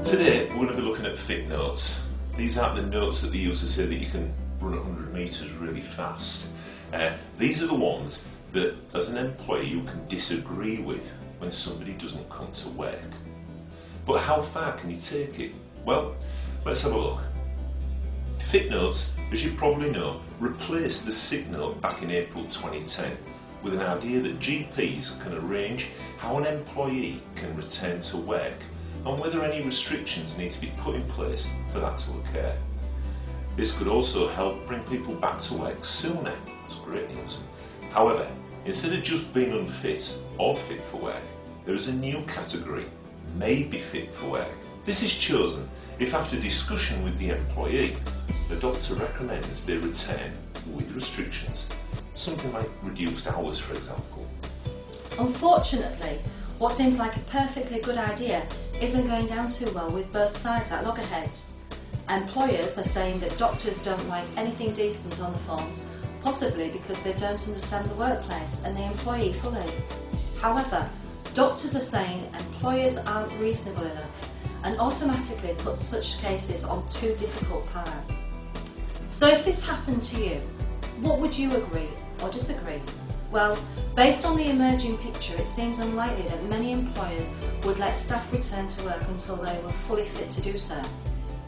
Today we're going to be looking at fit notes. These aren't the notes that they use to say that you can run 100 metres really fast. These are the ones that as an employee you can disagree with when somebody doesn't come to work. But how far can you take it? Well, let's have a look. Fit notes, as you probably know, replaced the sick note back in April 2010 with an idea that GPs can arrange how an employee can return to work and whether any restrictions need to be put in place for that to occur. This could also help bring people back to work sooner. That's great news. However, instead of just being unfit or fit for work, there is a new category, may be fit for work. This is chosen if after discussion with the employee, the doctor recommends they return with restrictions. Something like reduced hours, for example. Unfortunately, what seems like a perfectly good idea isn't going down too well with both sides at loggerheads. Employers are saying that doctors don't write anything decent on the forms, possibly because they don't understand the workplace and the employee fully. However, doctors are saying employers aren't reasonable enough and automatically put such cases on too difficult power. So if this happened to you, what would you agree or disagree? Well, based on the emerging picture, it seems unlikely that many employers would let staff return to work until they were fully fit to do so.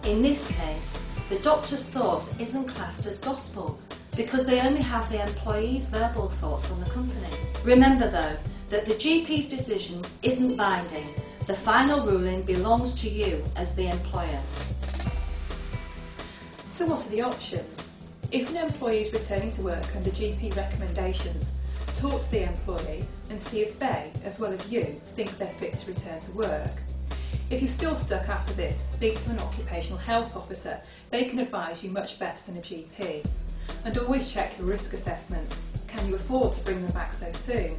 In this case, the doctor's thoughts isn't classed as gospel because they only have the employee's verbal thoughts on the company. Remember though, that the GP's decision isn't binding. The final ruling belongs to you as the employer. So what are the options? If an employee is returning to work under GP recommendations, talk to the employee and see if they, as well as you, think they're fit to return to work. If you're still stuck after this, speak to an occupational health officer. They can advise you much better than a GP. And always check your risk assessments. Can you afford to bring them back so soon?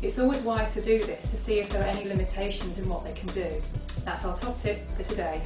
It's always wise to do this to see if there are any limitations in what they can do. That's our top tip for today.